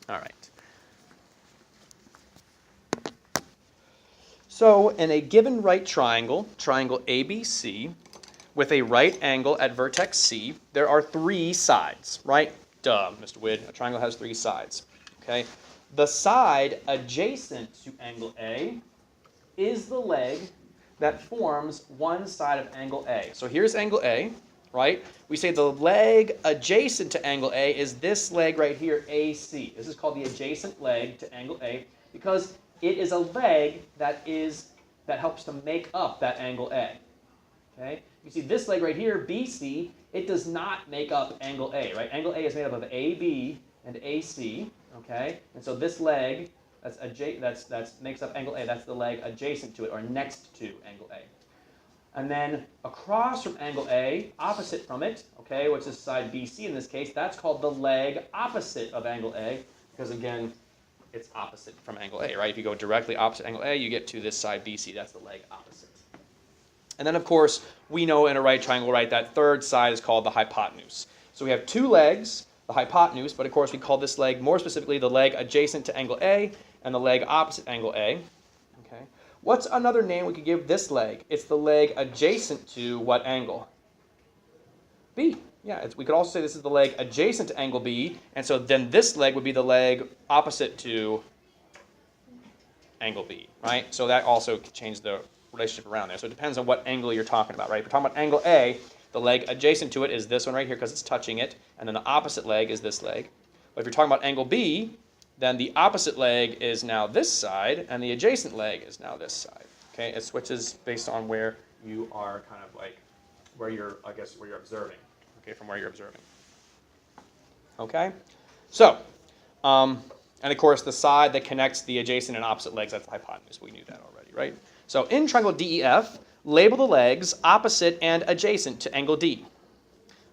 All right. So in a given right triangle, triangle ABC, with a right angle at vertex C, there are 3 sides, right? Duh, Mr. Wood, a triangle has 3 sides, okay? The side adjacent to angle A is the leg that forms one side of angle A. So here's angle A, right? We say the leg adjacent to angle A is this leg right here, AC. This is called the adjacent leg to angle A because it is a leg that helps to make up that angle A. Okay? You see this leg right here, BC, it does not make up angle A, right? Angle A is made up of AB and AC, okay? And so this leg that makes up angle A, that's the leg adjacent to it or next to angle A. And then across from angle A, opposite from it, okay, which is side BC in this case, that's called the leg opposite of angle A because, again, it's opposite from angle A, right? If you go directly opposite angle A, you get to this side BC. That's the leg opposite. And then, of course, we know in a right triangle, right, that third side is called the hypotenuse. So we have 2 legs, the hypotenuse, but of course we call this leg more specifically the leg adjacent to angle A and the leg opposite angle A. Okay. What's another name we could give this leg? It's the leg adjacent to what angle? B. Yeah, we could also say this is the leg adjacent to angle B, and so then this leg would be the leg opposite to angle B, right? So that also could change the relationship around there. So it depends on what angle you're talking about, right? If we're talking about angle A, the leg adjacent to it is this one right here because it's touching it, and then the opposite leg is this leg. But if you're talking about angle B, then the opposite leg is now this side, and the adjacent leg is now this side. Okay, it switches based on where you are kind of like, where you're observing. Okay, from where you're observing. Okay, so, and of course the side that connects the adjacent and opposite legs, that's the hypotenuse. We knew that already, right? So in triangle DEF, label the legs opposite and adjacent to angle D.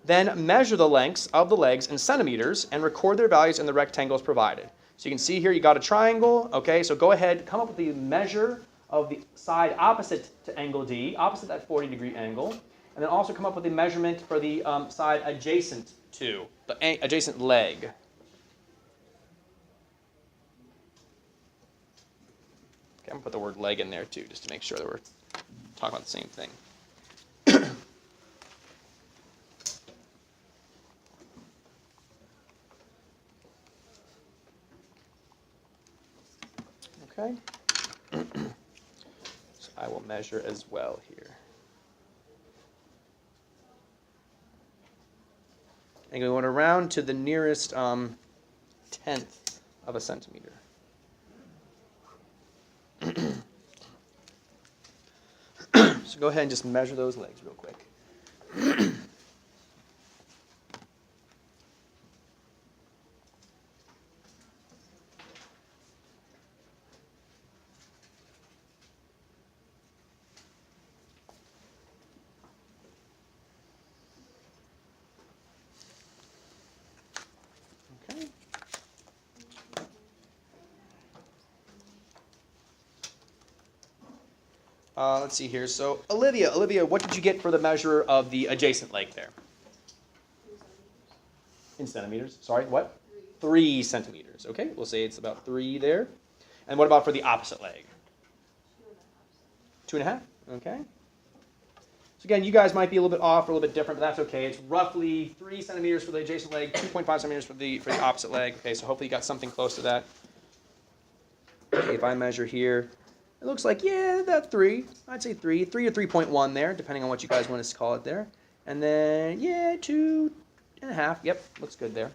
Then measure the lengths of the legs in centimeters and record their values in the rectangles provided. So you can see here you got a triangle, okay? So go ahead, come up with the measure of the side opposite to angle D, opposite that 40-degree angle, and then also come up with the measurement for the side adjacent to, the adjacent leg. Okay, I'm going to put the word leg in there too, just to make sure that we're talking about the same thing. Okay. So I will measure as well here. And we want to round to the nearest tenth of a centimeter. So go ahead and just measure those legs real quick. Okay. Let's see here. So, Olivia, what did you get for the measure of the adjacent leg there? In centimeters. Sorry, what? 3 centimeters. Okay, we'll say it's about 3 there. And what about for the opposite leg? 2.5. Okay. So again, you guys might be a little bit off or a little bit different, but that's okay. It's roughly 3 centimeters for the adjacent leg, 2.5 centimeters for the opposite leg. Okay, so hopefully you got something close to that. Okay, if I measure here, it looks like, yeah, about 3. I'd say 3 to 3.1 there, depending on what you guys want to call it there. And then, yeah, 2.5. Yep, looks good there.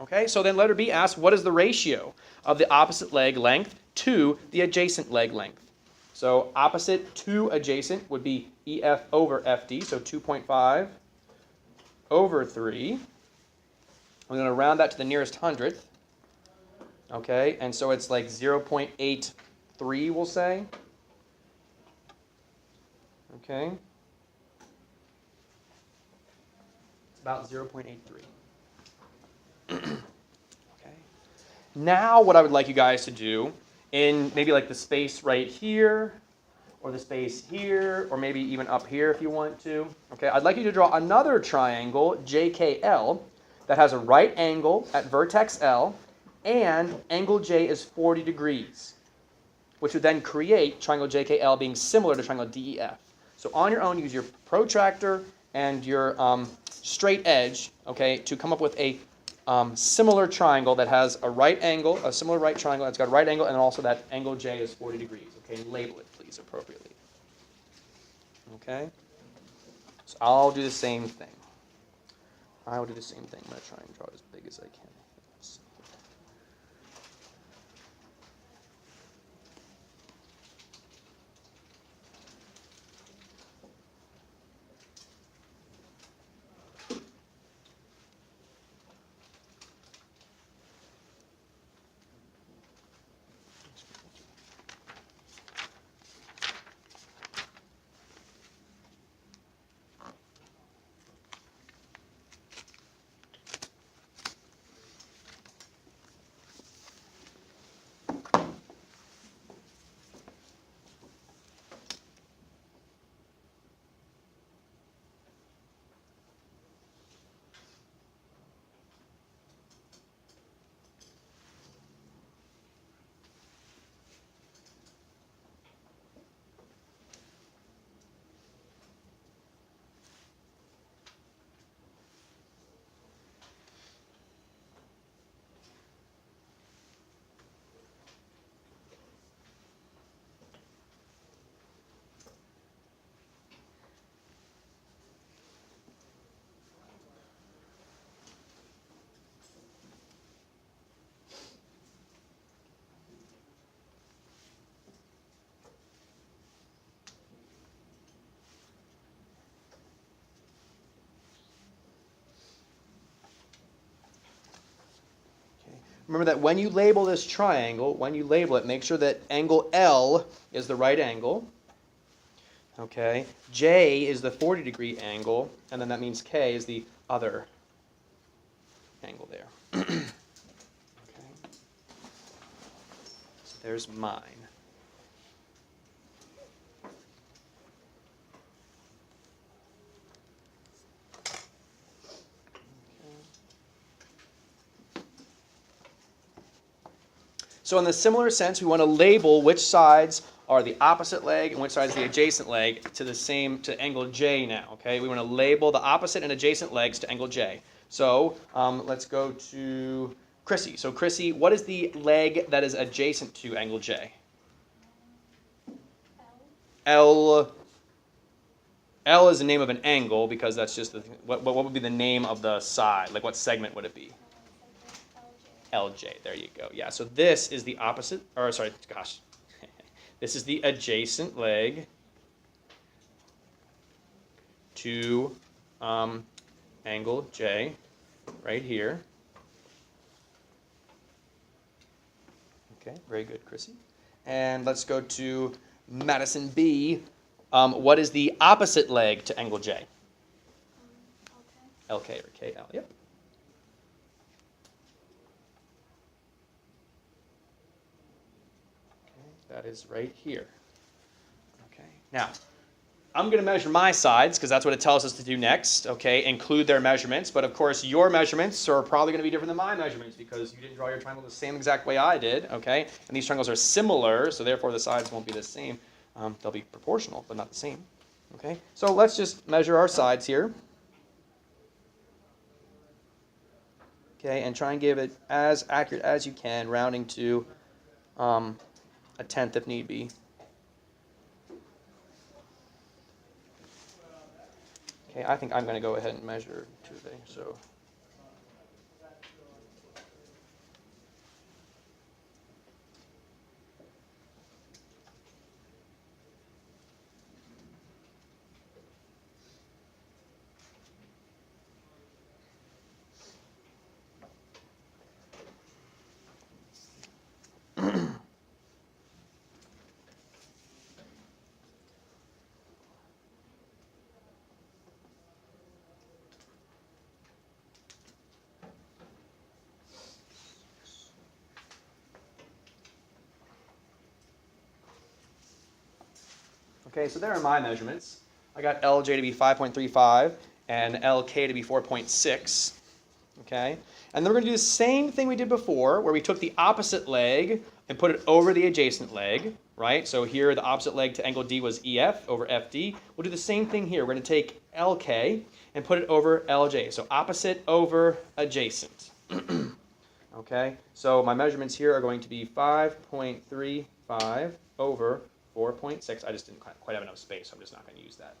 Okay, so then letter B asks, what is the ratio of the opposite leg length to the adjacent leg length? So opposite to adjacent would be EF over FD, so 2.5 over 3. I'm going to round that to the nearest hundredth. Okay, and so it's like 0.83, we'll say. Okay. It's about 0.83. Okay. Now what I would like you guys to do in maybe like the space right here, or the space here, or maybe even up here if you want to. Okay, I'd like you to draw another triangle, JKL, that has a right angle at vertex L and angle J is 40 degrees, which would then create triangle JKL being similar to triangle DEF. So on your own, use your protractor and your straight edge, okay, to come up with a similar triangle that has a right angle, a similar right triangle that's got a right angle, and also that angle J is 40 degrees. Okay, and label it, please, appropriately. Okay? So I'll do the same thing. I will do the same thing. I'm going to try and draw it as big as I can. Remember that when you label this triangle, when you label it, make sure that angle L is the right angle. Okay, J is the 40-degree angle, and then that means K is the other angle there. Okay. So there's mine. So in the similar sense, we want to label which sides are the opposite leg and which side is the adjacent leg to angle J now. Okay, we want to label the opposite and adjacent legs to angle J. So let's go to Chrissy. So Chrissy, what is the leg that is adjacent to angle J? L. L is the name of an angle because that's just what would be the name of the side? Like what segment would it be? LJ, there you go. Yeah, so this is the opposite, or sorry, gosh. This is the adjacent leg to angle J right here. Okay, very good, Chrissy. And let's go to Madison B. What is the opposite leg to angle J? LK or KL, yep. That is right here. Okay. Now, I'm going to measure my sides because that's what it tells us to do next. Okay, include their measurements. But of course, your measurements are probably going to be different than my measurements because you didn't draw your triangle the same exact way I did. Okay, and these triangles are similar, so therefore the sides won't be the same. They'll be proportional, but not the same. Okay, so let's just measure our sides here. Okay, and try and give it as accurate as you can, rounding to a tenth if need be. Okay, I think I'm going to go ahead and measure today. So. Okay, so there are my measurements. I got LJ to be 5.35 and LK to be 4.6. Okay? And then we're going to do the same thing we did before, where we took the opposite leg and put it over the adjacent leg, right? So here the opposite leg to angle D was EF over FD. We'll do the same thing here. We're going to take LK and put it over LJ. So opposite over adjacent. Okay? So my measurements here are going to be 5.35 over 4.6. I just didn't quite have enough space, so I'm just not going to use that.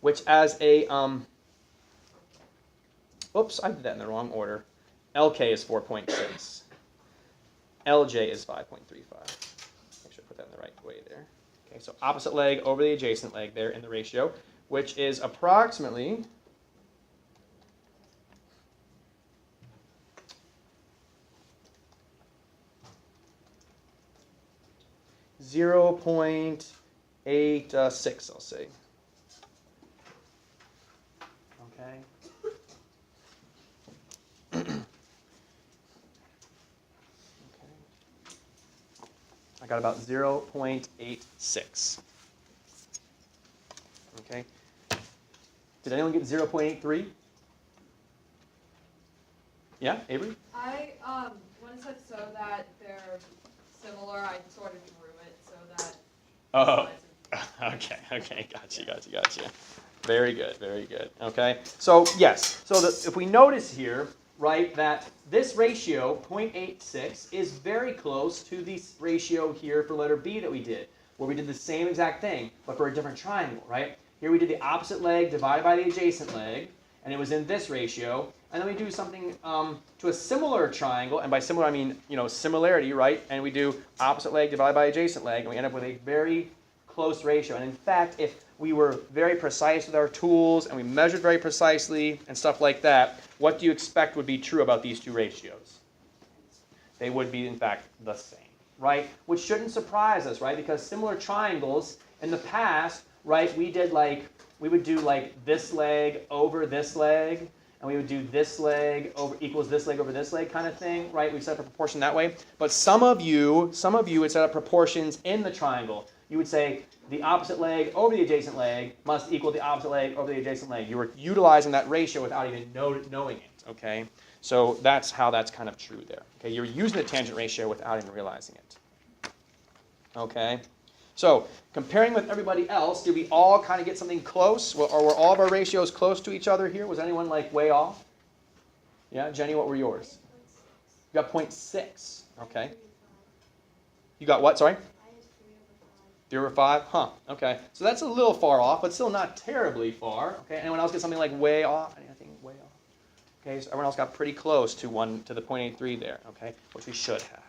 Which as a, oops, I did that in the wrong order. LK is 4.6. LJ is 5.35. Make sure I put that in the right way there. Okay, so opposite leg over the adjacent leg there in the ratio, which is approximately 0.86, I'll say. Okay. I got about 0.86. Okay. Did anyone get 0.83? Yeah, Avery? When it said so that they're similar, I sort of drew it so that. Oh, okay, gotcha. Very good. Okay, so yes, so if we notice here, right, that this ratio, 0.86, is very close to the ratio here for letter B that we did, where we did the same exact thing, but for a different triangle, right? Here we did the opposite leg divided by the adjacent leg, and it was in this ratio, and then we do something to a similar triangle, and by similar I mean, similarity, right? And we do opposite leg divided by adjacent leg, and we end up with a very close ratio. And in fact, if we were very precise with our tools, and we measured very precisely, and stuff like that, what do you expect would be true about these two ratios? They would be, in fact, the same, right? Which shouldn't surprise us, right? Because similar triangles, in the past, right, we would do this leg over this leg, and we would do this leg over equals this leg over this leg kind of thing, right? We set up a proportion that way. But some of you would set up proportions in the triangle. You would say the opposite leg over the adjacent leg must equal the opposite leg over the adjacent leg. You were utilizing that ratio without even knowing it, okay? So that's how that's kind of true there. Okay, you're using the tangent ratio without even realizing it. Okay? So, comparing with everybody else, did we all kind of get something close? Or were all of our ratios close to each other here? Was anyone way off? Yeah, Jenny, what were yours? You got 0.6. Okay. You got what, sorry? 3 over 5? Huh, okay. So that's a little far off, but still not terribly far. Okay, anyone else get something way off? Anything way off? Okay, so everyone else got pretty close to the 0.83 there, okay, which we should have.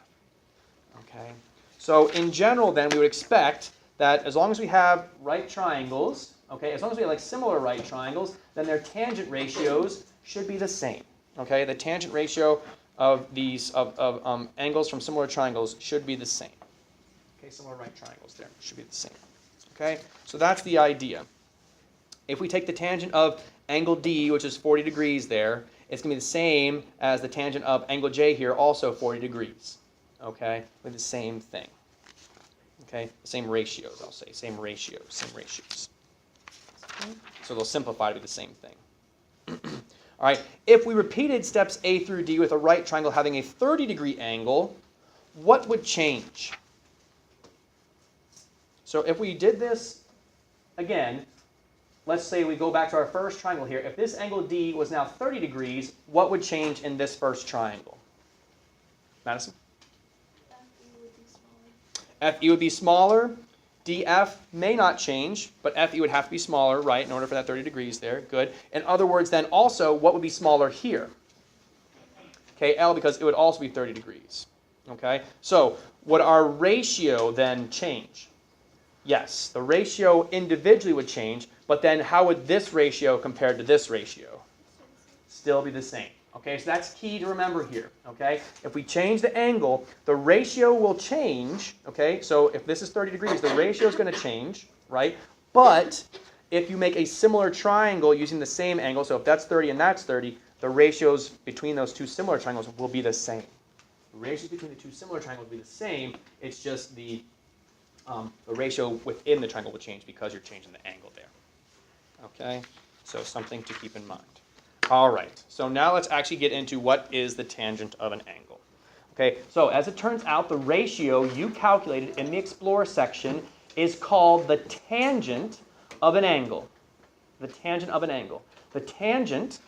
Okay. So in general, then, we would expect that as long as we have right triangles, okay, as long as we have similar right triangles, then their tangent ratios should be the same. Okay, the tangent ratio of these angles from similar triangles should be the same. Okay, similar right triangles there should be the same. Okay, so that's the idea. If we take the tangent of angle D, which is 40 degrees there, it's going to be the same as the tangent of angle J here, also 40 degrees. Okay, with the same thing. Okay, same ratios, I'll say. Same ratios. Okay. So they'll simplify to be the same thing. All right, if we repeated steps A through D with a right triangle having a 30-degree angle, what would change? So if we did this again, let's say we go back to our first triangle here. If this angle D was now 30 degrees, what would change in this first triangle? Madison? FE would be smaller. DF may not change, but FE would have to be smaller, right, in order for that 30 degrees there. Good. In other words, then also, what would be smaller here? Okay, L, because it would also be 30 degrees. Okay, so would our ratio then change? Yes, the ratio individually would change, but then how would this ratio compare to this ratio? Still be the same. Okay, so that's key to remember here. Okay, if we change the angle, the ratio will change. Okay, so if this is 30 degrees, the ratio is going to change, right? But if you make a similar triangle using the same angle, so if that's 30 and that's 30, the ratios between those two similar triangles will be the same. The ratios between the two similar triangles will be the same. It's just the ratio within the triangle will change because you're changing the angle there. Okay, so something to keep in mind. All right, so now let's actually get into what is the tangent of an angle. Okay, so as it turns out, the ratio you calculated in the Explore section is called the tangent of an angle. The tangent of an angle. The tangent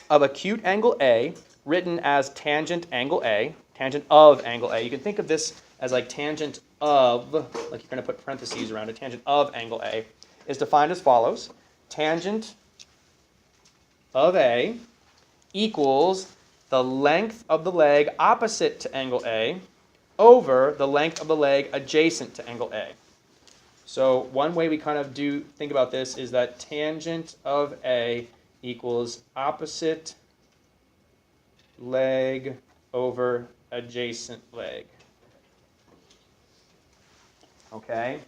of acute angle A, written as tangent angle A, tangent of angle A. You can think of this as like tangent of, like you're going to put parentheses around it, tangent of angle A, is defined as follows. Tangent of A equals the length of the leg opposite to angle A over the length of the leg adjacent to angle A. So one way we kind of think about this is that tangent of A equals opposite leg over adjacent leg. Okay?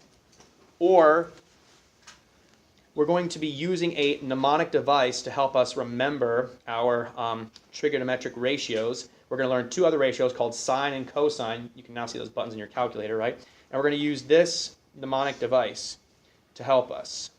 Or we're going to be using a mnemonic device to help us remember our trigonometric ratios. We're going to learn two other ratios called sine and cosine. You can now see those buttons in your calculator, right? And we're going to use this mnemonic device to help us.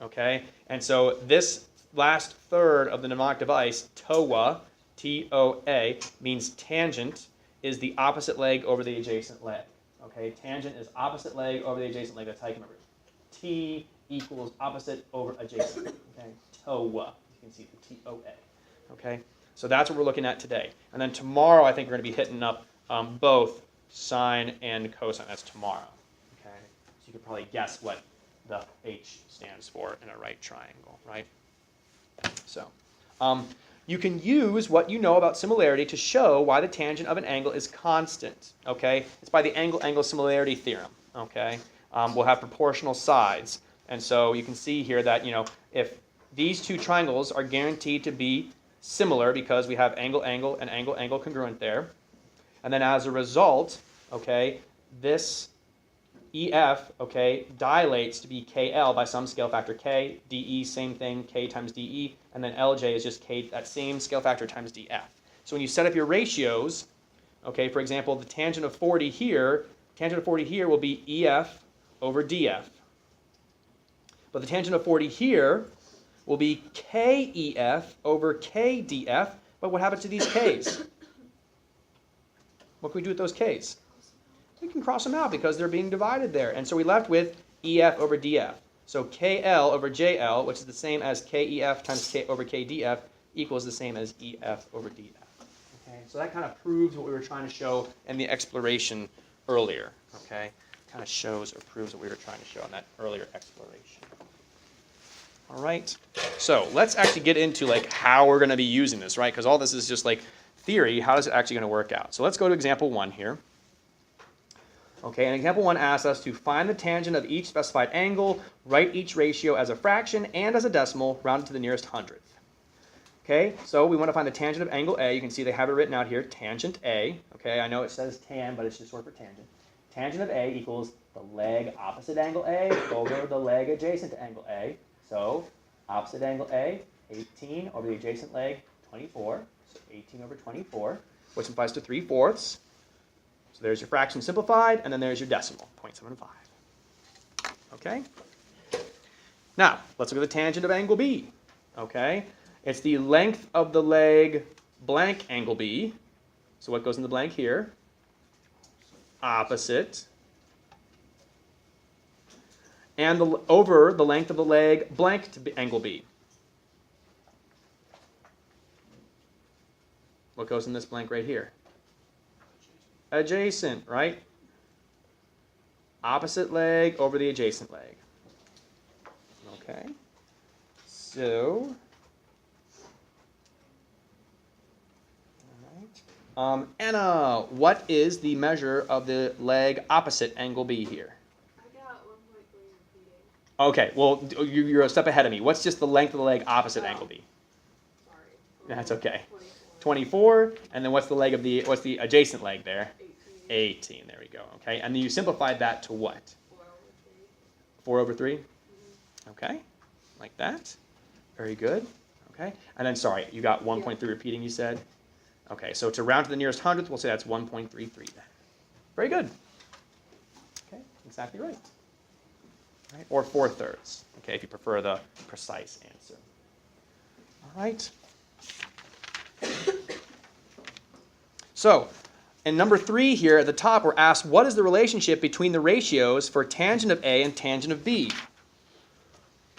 Okay? And so this last third of the mnemonic device, TOA, T-O-A, means tangent is the opposite leg over the adjacent leg. Okay? Tangent is opposite leg over the adjacent leg. That's how you can remember it. T equals opposite over adjacent. Okay, TOA. You can see the T-O-A. Okay, so that's what we're looking at today. And then tomorrow, I think we're going to be hitting up both sine and cosine. That's tomorrow. Okay, so you could probably guess what the H stands for in a right triangle, right? So, you can use what you know about similarity to show why the tangent of an angle is constant. Okay, it's by the angle-angle similarity theorem. Okay, we'll have proportional sides. And so you can see here that, if these two triangles are guaranteed to be similar because we have angle-angle and angle-angle congruent there, and then as a result, okay, this EF, okay, dilates to be KL by some scale factor K, DE, same thing, K times DE, and then LJ is just K, that same scale factor times DF. So when you set up your ratios, okay, for example, the tangent of 40 here will be EF over DF. But the tangent of 40 here will be KEF over KDF. But what happens to these Ks? What can we do with those Ks? We can cross them out because they're being divided there. And so we left with EF over DF. So KL over JL, which is the same as KEF times K over KDF, equals the same as EF over DF. Okay, so that kind of proves what we were trying to show in the exploration earlier. Okay, kind of shows or proves what we were trying to show in that earlier exploration. All right, so let's actually get into like how we're going to be using this, right? Because all this is just like theory. How is it actually going to work out? So let's go to example 1 here. Okay, and example 1 asks us to find the tangent of each specified angle, write each ratio as a fraction and as a decimal, rounded to the nearest hundredth. Okay, so we want to find the tangent of angle A. You can see they have it written out here, tangent A. Okay, I know it says tan, but it's just short for tangent. Tangent of A equals the leg opposite angle A over the leg adjacent to angle A. So opposite angle A, 18 over the adjacent leg, 24. So 18 over 24, which implies to 3/4. So there's your fraction simplified, and then there's your decimal, 0.75. Okay? Now, let's look at the tangent of angle B. Okay? It's the length of the leg blank angle B. So what goes in the blank here? Opposite. And over the length of the leg blank to angle B. What goes in this blank right here? Adjacent, right? Opposite leg over the adjacent leg. Okay. So, all right. Anna, what is the measure of the leg opposite angle B here? I got 1.3 repeating. Okay, well, you're a step ahead of me. What's just the length of the leg opposite angle B? Sorry. That's okay. 24. 24, and then what's the adjacent leg there? 18. 18, there we go. Okay, and then you simplified that to what? 4 over 3. 4 over 3? Mm-hmm. Okay, like that. Very good. Okay, and then, sorry, you got 1.3 repeating, you said? Okay, so to round to the nearest hundredth, we'll say that's 1.33 then. Very good. Okay, exactly right. Right. Or 4/3, okay, if you prefer the precise answer. All right. So, in number 3 here at the top, we're asked, what is the relationship between the ratios for tangent of A and tangent of B?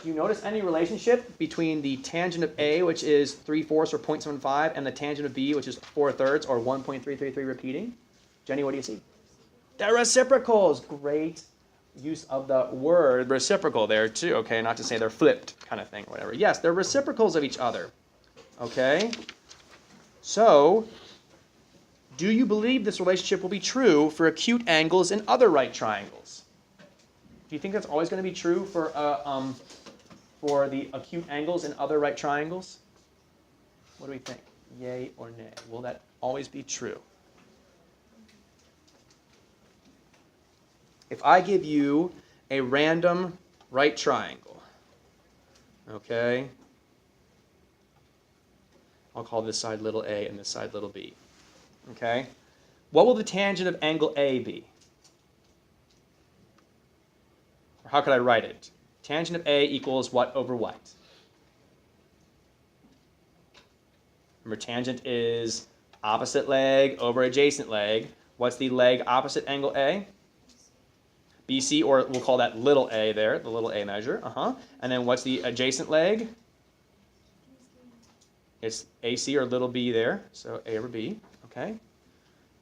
Do you notice any relationship between the tangent of A, which is 3/4 or 0.75, and the tangent of B, which is 4/3 or 1.333 repeating? Jenny, what do you see? They're reciprocals. Great use of the word reciprocal there too. Okay, not to say they're flipped kind of thing or whatever. Yes, they're reciprocals of each other. Okay? So, do you believe this relationship will be true for acute angles in other right triangles? Do you think that's always going to be true for the acute angles in other right triangles? What do we think? Yay or nay? Will that always be true? If I give you a random right triangle, okay? I'll call this side little a and this side little b. Okay? What will the tangent of angle A be? Or how could I write it? Tangent of A equals what over what? Remember, tangent is opposite leg over adjacent leg. What's the leg opposite angle A? BC, or we'll call that little a there, the little a measure. And then what's the adjacent leg? It's AC or little b there, so A over B. Okay?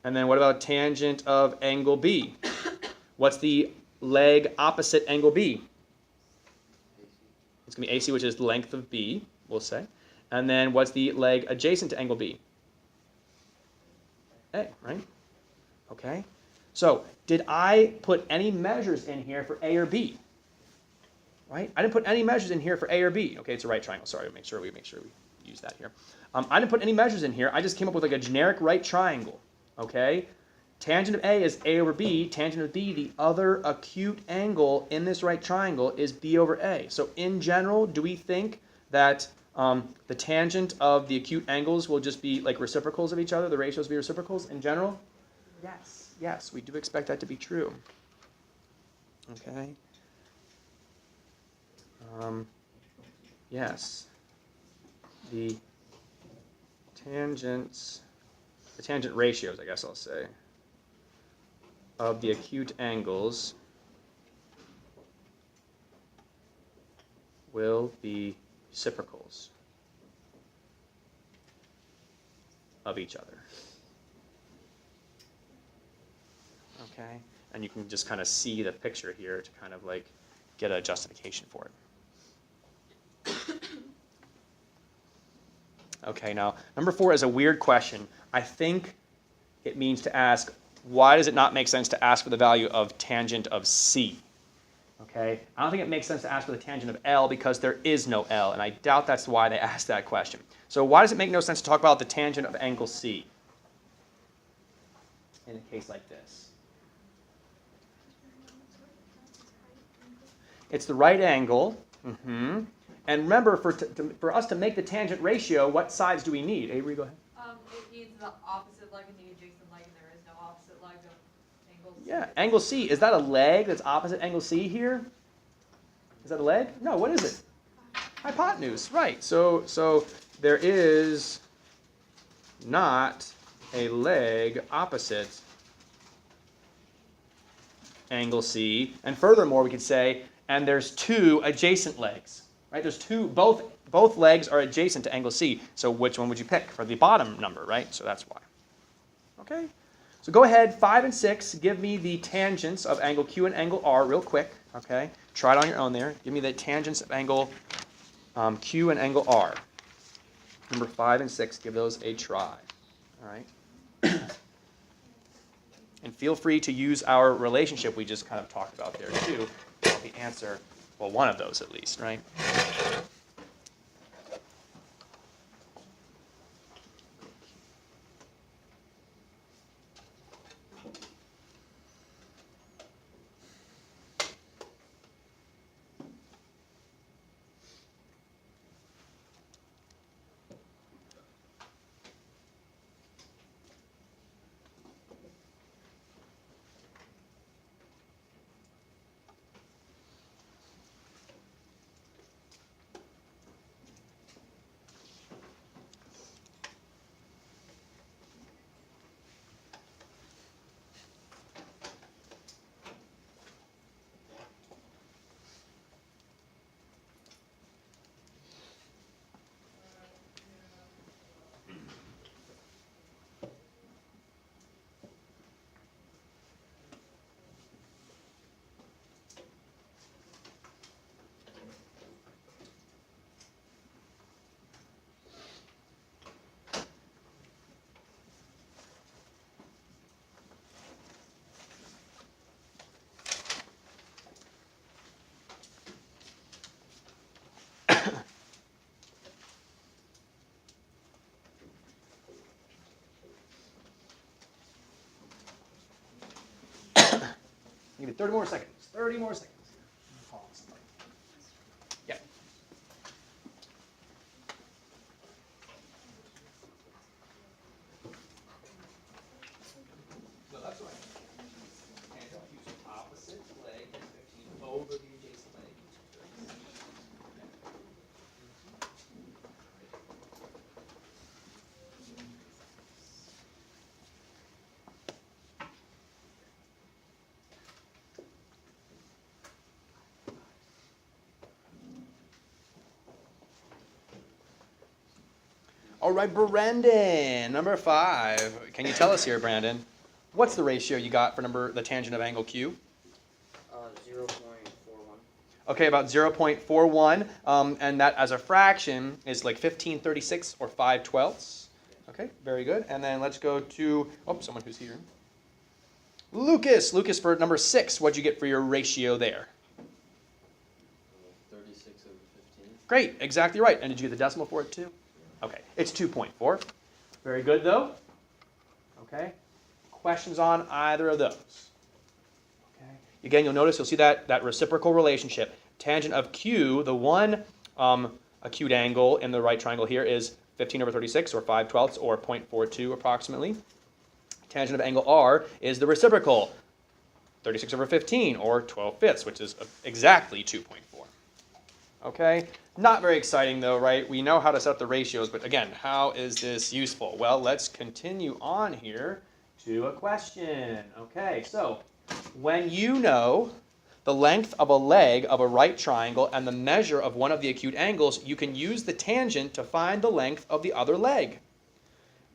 And then what about tangent of angle B? What's the leg opposite angle B? It's going to be AC, which is the length of B, we'll say. And then what's the leg adjacent to angle B? A, right? Okay. So did I put any measures in here for A or B? Right? I didn't put any measures in here for A or B. Okay, it's a right triangle. Sorry, make sure we use that here. I didn't put any measures in here. I just came up with like a generic right triangle. Okay? Tangent of A is A over B. Tangent of B, the other acute angle in this right triangle, is B over A. So in general, do we think that the tangent of the acute angles will just be like reciprocals of each other? The ratios will be reciprocals in general? Yes. Yes, we do expect that to be true. Okay. Yes. The tangent ratios, I guess I'll say, of the acute angles will be reciprocals of each other. Okay, and you can just kind of see the picture here to kind of like get a justification for it. Okay, now number 4 is a weird question. I think it means to ask, why does it not make sense to ask for the value of tangent of C? Okay, I don't think it makes sense to ask for the tangent of L because there is no L, and I doubt that's why they asked that question. So why does it make no sense to talk about the tangent of angle C in a case like this? It's the right angle. And remember, for us to make the tangent ratio, what sides do we need? Avery, go ahead. It needs the opposite leg and the adjacent leg, and there is no opposite leg of angle C. Yeah, angle C. Is that a leg that's opposite angle C here? Is that a leg? No, what is it? Hypotenuse, right. So there is not a leg opposite angle C. And furthermore, we could say, and there's 2 adjacent legs. Right? There's 2, both legs are adjacent to angle C. So which one would you pick for the bottom number, right? So that's why. Okay? So go ahead, 5 and 6, give me the tangents of angle Q and angle R real quick. Okay? Try it on your own there. Give me the tangents of angle Q and angle R. Number 5 and 6, give those a try. All right? And feel free to use our relationship we just kind of talked about there too. The answer, well, one of those at least, right? Give me 30 more seconds. 30 more seconds. Call somebody. Yeah. No, that's right. And use the opposite leg and 15 over the adjacent leg. All right, Brandon, number 5. Can you tell us here, Brandon, what's the ratio you got for the tangent of angle Q? 0.41. Okay, about 0.41, and that as a fraction is like 15/36 or 5/12. Okay, very good. And then let's go to, someone who's here. Lucas, for number 6, what'd you get for your ratio there? 36 over 15. Great, exactly right. And did you get the decimal for it too? Okay, it's 2.4. Very good though. Okay, questions on either of those? Okay. Again, you'll see that reciprocal relationship. Tangent of Q, the one acute angle in the right triangle here is 15 over 36 or 5/12 or 0.42 approximately. Tangent of angle R is the reciprocal, 36 over 15 or 12/5, which is exactly 2.4. Okay, not very exciting though, right? We know how to set up the ratios, but again, how is this useful? Well, let's continue on here to a question. Okay, so when you know the length of a leg of a right triangle and the measure of one of the acute angles, you can use the tangent to find the length of the other leg.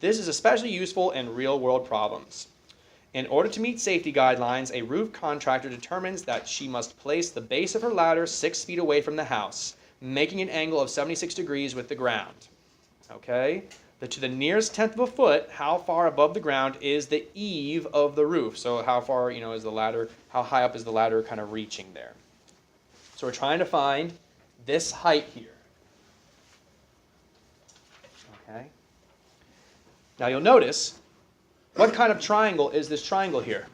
This is especially useful in real-world problems. In order to meet safety guidelines, a roof contractor determines that she must place the base of her ladder 6 feet away from the house, making an angle of 76 degrees with the ground. Okay? To the nearest tenth of a foot, how far above the ground is the eave of the roof? So how far, is the ladder, how high up is the ladder kind of reaching there? So we're trying to find this height here. Okay? Now you'll notice, what kind of triangle is this triangle here?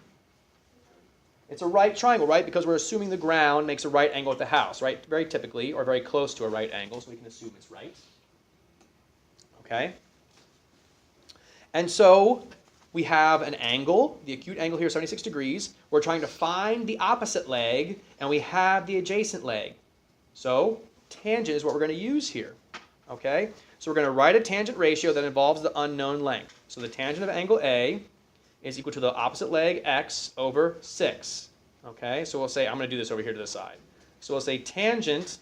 It's a right triangle, right? Because we're assuming the ground makes a right angle with the house, right? Very typically, or very close to a right angle, so we can assume it's right. Okay? And so we have an angle, the acute angle here, 76 degrees. We're trying to find the opposite leg, and we have the adjacent leg. So tangent is what we're going to use here. Okay? So we're going to write a tangent ratio that involves the unknown length. So the tangent of angle A is equal to the opposite leg, x, over 6. Okay? So we'll say, I'm going to do this over here to the side. So we'll say tangent,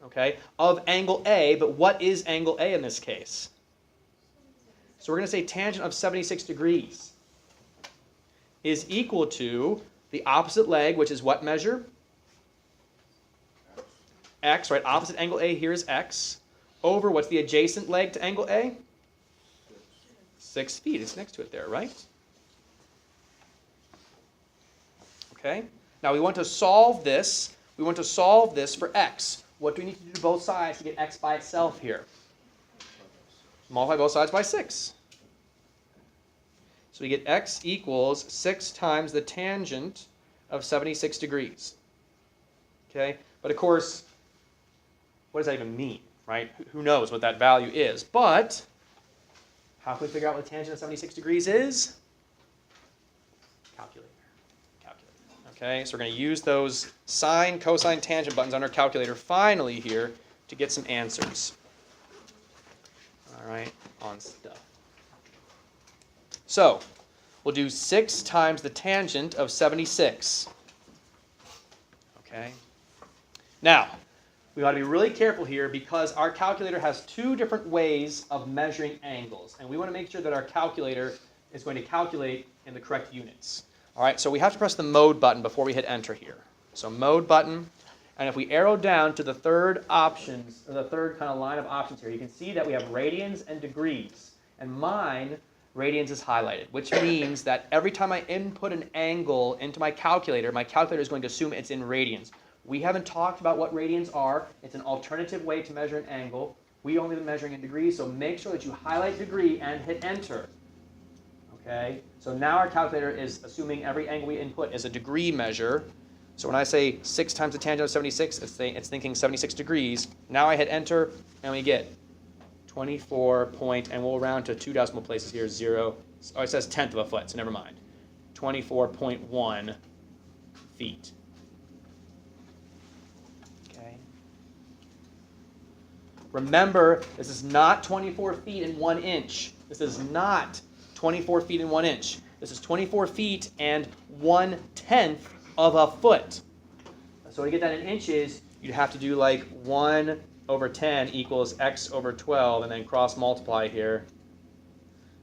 okay, of angle A, but what is angle A in this case? So we're going to say tangent of 76 degrees is equal to the opposite leg, which is what measure? X, right? Opposite angle A here is x, over what's the adjacent leg to angle A? 6 feet. It's next to it there, right? Okay. Now we want to solve this. We want to solve this for x. What do we need to do to both sides to get x by itself here? Multiply both sides by 6. So we get x equals 6 times the tangent of 76 degrees. Okay? But of course, what does that even mean, right? Who knows what that value is? But how can we figure out what the tangent of 76 degrees is? Calculator. Okay? So we're going to use those sine, cosine, tangent buttons on our calculator finally here to get some answers. All right, on stuff. So, we'll do 6 times the tangent of 76. Okay? Now, we ought to be really careful here because our calculator has 2 different ways of measuring angles. And we want to make sure that our calculator is going to calculate in the correct units. All right, so we have to press the mode button before we hit enter here. So mode button. And if we arrow down to the third options, or the third kind of line of options here, you can see that we have radians and degrees. And mine, radians is highlighted, which means that every time I input an angle into my calculator is going to assume it's in radians. We haven't talked about what radians are. It's an alternative way to measure an angle. We only been measuring in degrees, so make sure that you highlight degree and hit enter. Okay, so now our calculator is assuming every angle we input is a degree measure. So when I say 6 times the tangent of 76, it's thinking 76 degrees. Now I hit enter, and we get 24 point, and we'll round to 2 decimal places here, 0. Oh, it says 1/10 of a foot, so never mind. 24.1 feet. Okay. Remember, this is not 24 feet and 1 inch. This is not 24 feet and 1 inch. This is 24 feet and 1/10 of a foot. So to get that in inches, you'd have to do like 1 over 10 equals x over 12, and then cross multiply here.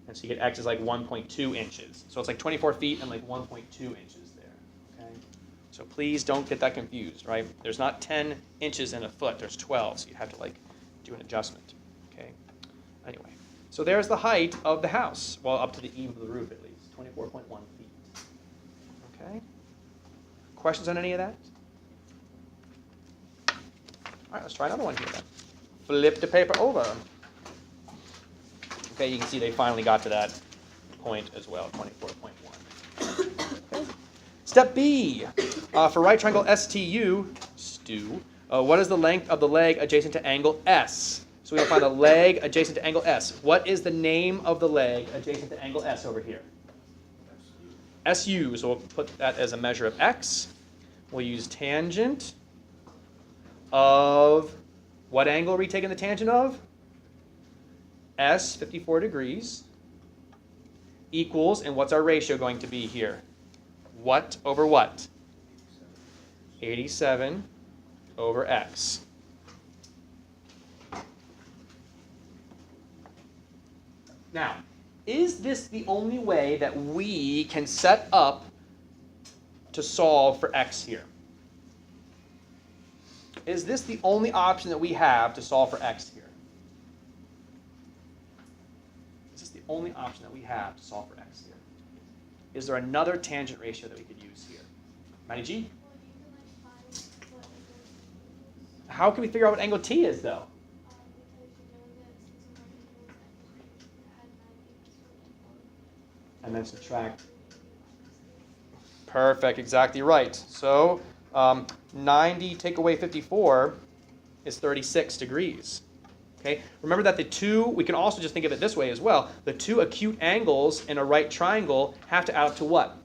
And so you get x is like 1.2 inches. So it's like 24 feet and like 1.2 inches there. Okay. So please don't get that confused, right? There's not 10 inches in a foot. There's 12, so you have to like do an adjustment. Okay. Anyway, so there's the height of the house. Well, up to the eave of the roof at least, 24.1 feet. Okay. Questions on any of that? All right, let's try another one here then. Flip the paper over. Okay, you can see they finally got to that point as well, 24.1. Okay. Step B, for right triangle STU, what is the length of the leg adjacent to angle S? So we will find the leg adjacent to angle S. What is the name of the leg adjacent to angle S over here? SU, so we'll put that as a measure of x. We'll use tangent of, what angle are we taking the tangent of? S, 54 degrees, equals, and what's our ratio going to be here? What over what? 87 over x. Now, is this the only way that we can set up to solve for x here? Is this the only option that we have to solve for x here? Is this the only option that we have to solve for x here? Is there another tangent ratio that we could use here? Matty G? How can we figure out what angle T is, though? And then subtract. Perfect, exactly right. So 90 take away 54 is 36 degrees. Okay. Remember that the two, we can also just think of it this way as well. The two acute angles in a right triangle have to add up to what?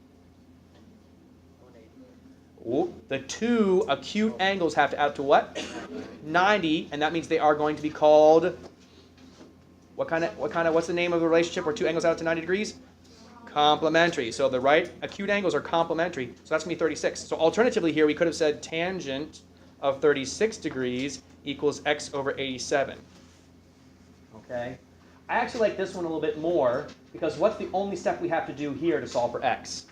Ooh, the two acute angles have to add up to what? 90, and that means they are going to be called, what's the name of the relationship where two angles add up to 90 degrees? Complementary. So the right acute angles are complementary. So that's going to be 36. So alternatively here, we could have said tangent of 36 degrees equals x over 87. Okay? I actually like this one a little bit more because what's the only step we have to do here to solve for x?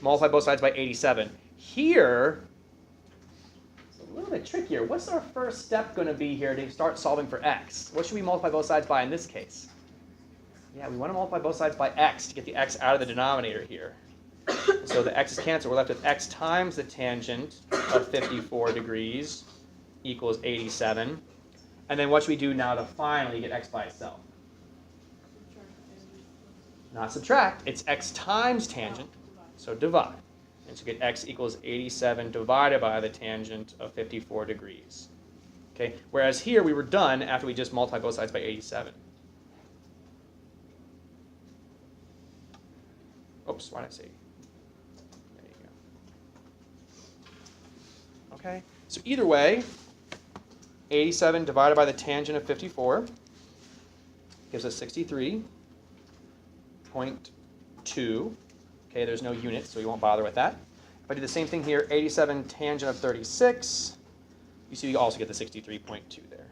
Multiply both sides by 87. Here, it's a little bit trickier. What's our first step going to be here to start solving for x? What should we multiply both sides by in this case? Yeah, we want to multiply both sides by x to get the x out of the denominator here. So the x is canceled. We're left with x times the tangent of 54 degrees equals 87. And then what should we do now to finally get x by itself? Not subtract. It's x times tangent, so divide. And so get x equals 87 divided by the tangent of 54 degrees. Okay. Whereas here we were done after we just multiplied both sides by 87. Oops, why did I say? There you go. Okay, so either way, 87 divided by the tangent of 54 gives us 63.2. Okay, there's no units, so we won't bother with that. If I do the same thing here, 87 tangent of 36, you see you also get the 63.2 there.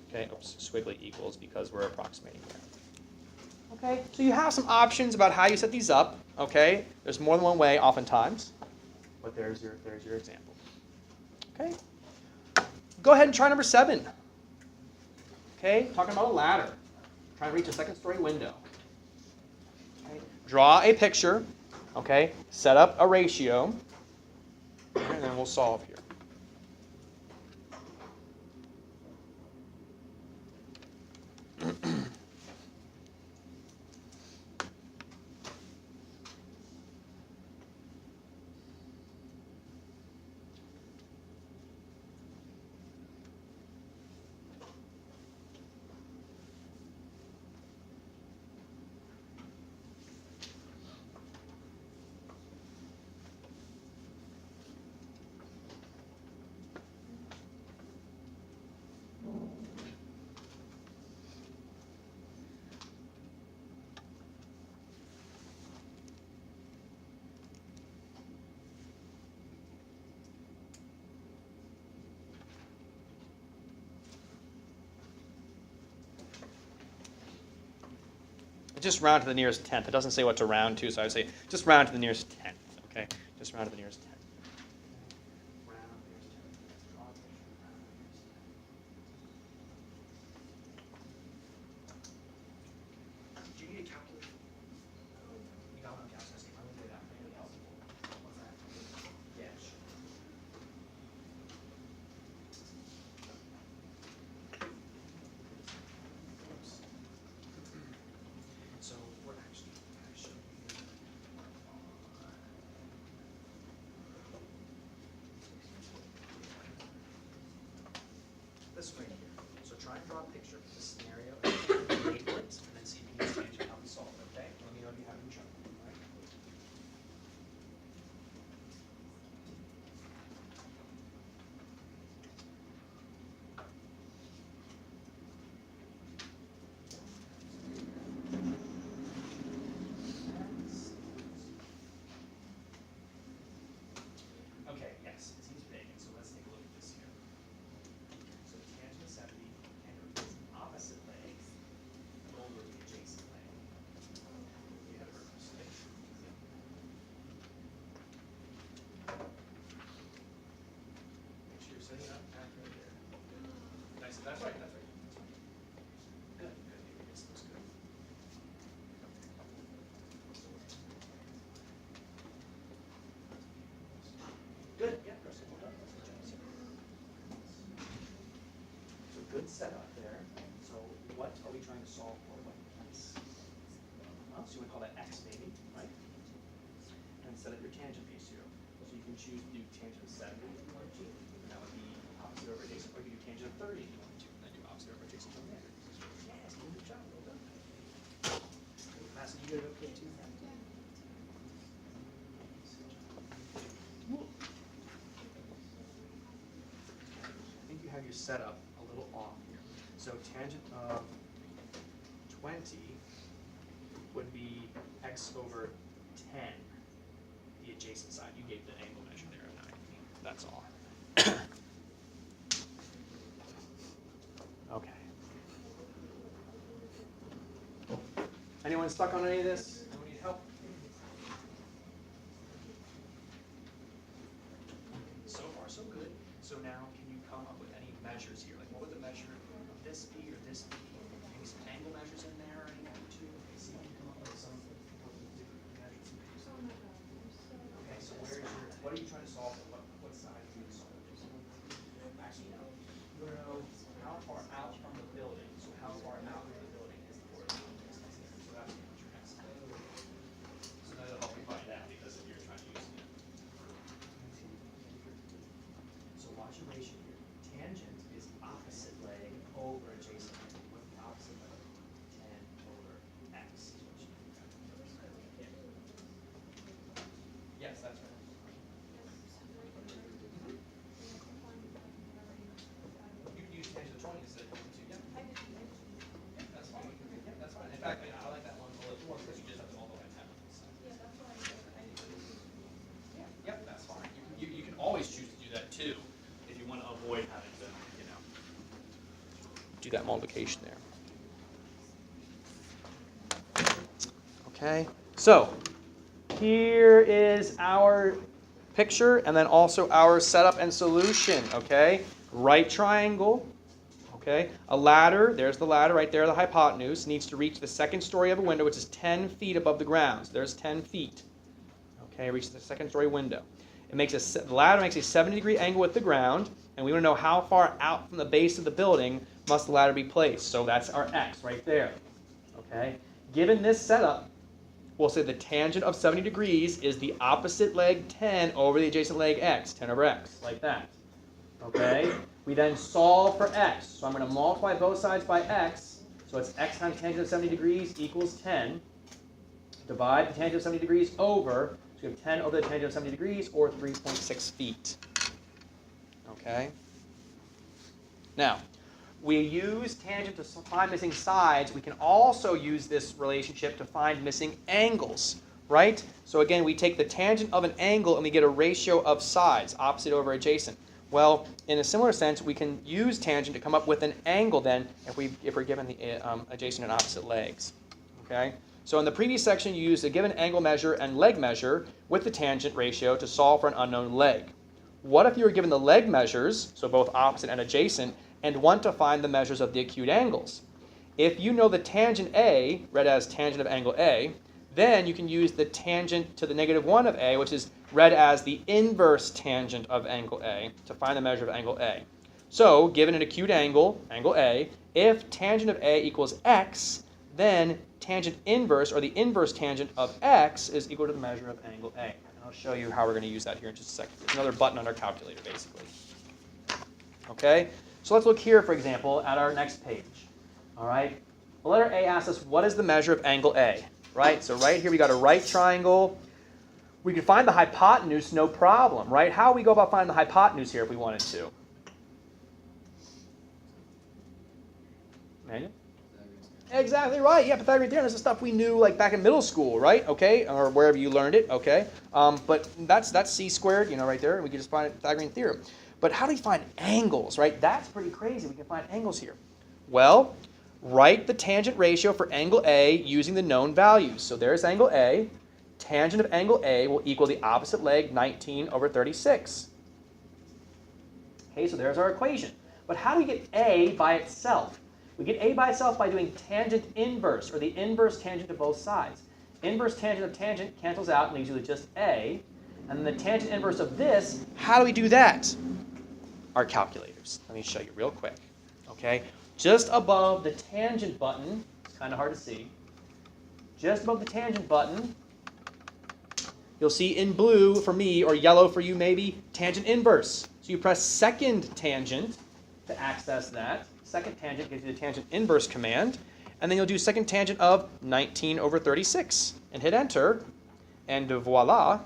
Okay, oops, squiggly equals because we're approximating there. Okay, so you have some options about how you set these up. Okay, there's more than one way oftentimes, but there's your example. Okay, go ahead and try number 7. Okay, talking about a ladder, trying to reach a second-story window. Okay, draw a picture. Okay, set up a ratio, and then we'll solve here. Just round to the nearest tenth. It doesn't say what to round to, so I would say just round to the nearest tenth. Okay, just round to the nearest tenth. Do you need a calculator? You got one? Okay, I was gonna say, I'm gonna do that. Really helpful. What's that? Yeah, sure. So we're actually this right here. So try and draw a picture of this scenario and label it, and then see if you can change it how we solve it, okay? Let me know if you have any trouble, all right? Okay, yes, it seems vacant, so let's take a look at this here. So tangent 70 and its opposite leg over the adjacent leg. We have a reverse leg. Make sure you're setting it up accurately there. Nice, that's right, that's right. Good, good, this looks good. Good, yeah, Preston, well done. Good job, sir. So good setup there. So what are we trying to solve for? What place? Well, so you would call that x maybe, right? And set up your tangent base here. So you can choose to do tangent of 70 if you want to, and that would be opposite over adjacent, or you can do tangent of 30 if you want to, and then do opposite over adjacent from there. Yes, good job, well done. Madison, you did okay too? I think you have your setup a little off here. So tangent of 20 would be x over 10, the adjacent side. You gave the angle measure there of 90. That's all. Okay. Anyone stuck on any of this? Anyone need help? So far, so good. So now, can you come up with any measures here? Like, what would the measure of this be or this be? Maybe some angle measures in there or anything too? Okay, see if you come up with some measures. Okay, so where is your, what are you trying to solve for? What side are you solve for? Actually, no. You want to know how far out from the building. So how far out from the building is the horizontal distance here? So that's what you're asking. So that'll help you find that because if you're trying to use it. So watch your ratio here. Tangent is opposite leg over adjacent leg. What's the opposite leg? 10 over x is what you do. Yes, that's right. You can use tangent of 20 instead of 22. Yeah. Yeah, that's fine. Yeah, that's fine. In fact, I like that one a little more because you just have to multiply 10 on this side. Yeah, yep, that's fine. You can always choose to do that too if you want to avoid having to, do that multiplication there. Okay, so here is our picture and then also our setup and solution, okay? Right triangle, okay? A ladder, there's the ladder right there, the hypotenuse, needs to reach the second story of a window, which is 10 feet above the ground. So there's 10 feet, okay? It reaches the second story window. The ladder makes a 70-degree angle with the ground, and we want to know how far out from the base of the building must the ladder be placed. So that's our x right there, okay? Given this setup, we'll say the tangent of 70 degrees is the opposite leg 10 over the adjacent leg x, 10 over x, like that. Okay? We then solve for x. So I'm going to multiply both sides by x. So it's x times tangent of 70 degrees equals 10. Divide the tangent of 70 degrees over. So we have 10 over the tangent of 70 degrees, or 3.6 feet. Okay? Now, we use tangent to find missing sides. We can also use this relationship to find missing angles, right? So again, we take the tangent of an angle and we get a ratio of sides, opposite over adjacent. Well, in a similar sense, we can use tangent to come up with an angle then if we're given the adjacent and opposite legs. Okay? So in the previous section, you used a given angle measure and leg measure with the tangent ratio to solve for an unknown leg. What if you were given the leg measures, so both opposite and adjacent, and want to find the measures of the acute angles? If you know the tangent A, read as tangent of angle A, then you can use the tangent to the -1 of A, which is read as the inverse tangent of angle A, to find the measure of angle A. So, given an acute angle, angle A, if tangent of A equals x, then tangent inverse, or the inverse tangent of x, is equal to the measure of angle A. And I'll show you how we're going to use that here in just a second. It's another button on our calculator, basically. Okay? So let's look here, for example, at our next page. All right? The letter A asks us, what is the measure of angle A? Right? So right here we got a right triangle. We can find the hypotenuse, no problem, right? How do we go about finding the hypotenuse here if we wanted to? Emmanuel? Exactly right. Yeah, Pythagorean theorem. This is stuff we knew like back in middle school, right? Okay, or wherever you learned it. Okay, but that's c squared, you know, right there. And we can just find it Pythagorean theorem. But how do we find angles, right? That's pretty crazy. We can find angles here. Well, write the tangent ratio for angle A using the known values. So there's angle A. Tangent of angle A will equal the opposite leg, 19 over 36. Okay, so there's our equation. But how do we get A by itself? We get A by itself by doing tangent inverse, or the inverse tangent of both sides. Inverse tangent of tangent cancels out and leaves you with just A. And then the tangent inverse of this, how do we do that? Our calculators. Let me show you real quick. Okay, just above the tangent button, it's kind of hard to see. Just above the tangent button, you'll see in blue for me, or yellow for you maybe, tangent inverse. So you press second tangent to access that. Second tangent gives you the tangent inverse command. And then you'll do second tangent of 19 over 36. And hit enter. And voila,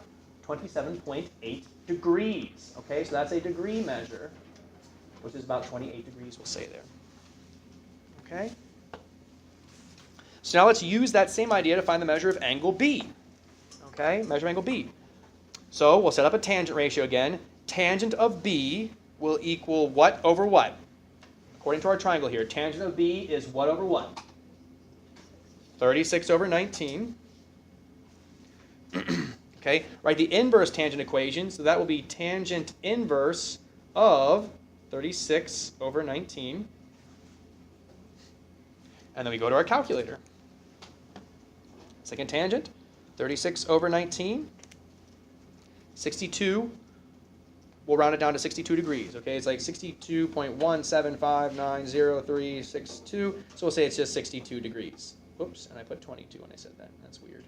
27.8 degrees. Okay, so that's a degree measure, which is about 28 degrees, we'll say there. Okay? So now let's use that same idea to find the measure of angle B. Okay, measure of angle B. So we'll set up a tangent ratio again. Tangent of B will equal what over what? According to our triangle here, tangent of B is what over what? 36 over 19. Okay, write the inverse tangent equation. So that will be tangent inverse of 36 over 19. And then we go to our calculator. Second tangent, 36 over 19. 62. We'll round it down to 62 degrees. Okay, it's like 62.1759036.2. So we'll say it's just 62 degrees. Oops, and I put 22 when I said that. That's weird.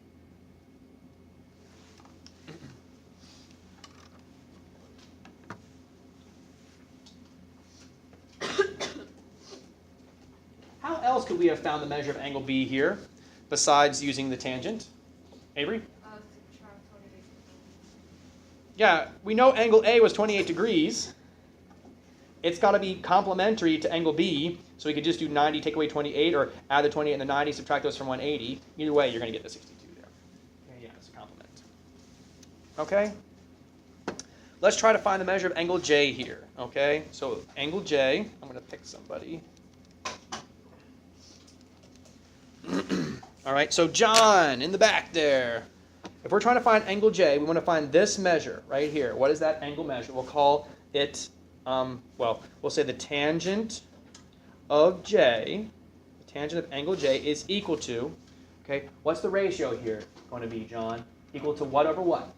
How else could we have found the measure of angle B here besides using the tangent? Avery? Yeah, we know angle A was 28 degrees. It's got to be complementary to angle B, so we could just do 90, take away 28, or add the 28 and the 90, subtract those from 180. Either way, you're going to get the 62 there. Yeah, it's a complement. Okay? Let's try to find the measure of angle J here. Okay? So angle J, I'm going to pick somebody. All right, so John in the back there. If we're trying to find angle J, we want to find this measure right here. What is that angle measure? We'll call it, we'll say the tangent of J, the tangent of angle J is equal to, okay, what's the ratio here going to be, John? Equal to what over what?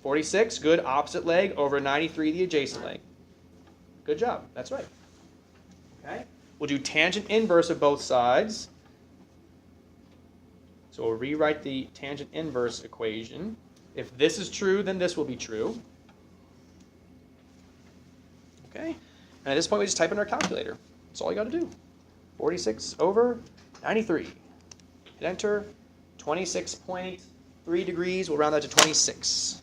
46, good, opposite leg, over 93, the adjacent leg. Good job, that's right. Okay, we'll do tangent inverse of both sides. So we'll rewrite the tangent inverse equation. If this is true, then this will be true. Okay? And at this point, we just type in our calculator. That's all you got to do. 46 over 93. Hit enter. 26.3 degrees. We'll round that to 26.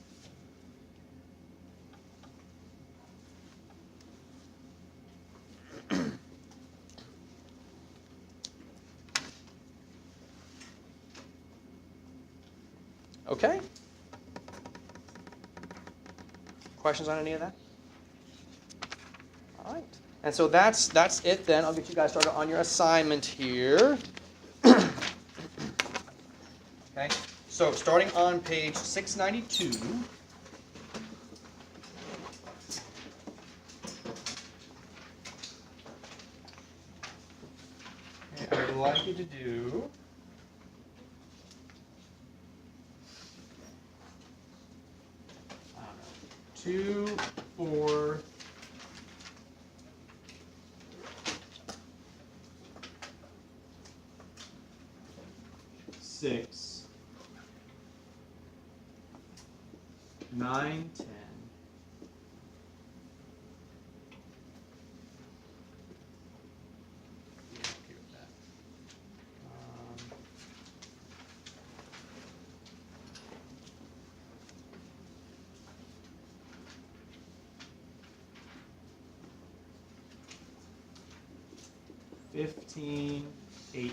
Okay? Questions on any of that? All right. And so that's it then. I'll get you guys started on your assignment here. Okay, so starting on page 692. Okay, I would like you to do 2, 4, 6, 9, 10. Yeah, okay with that. 15, 18.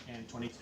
And 22.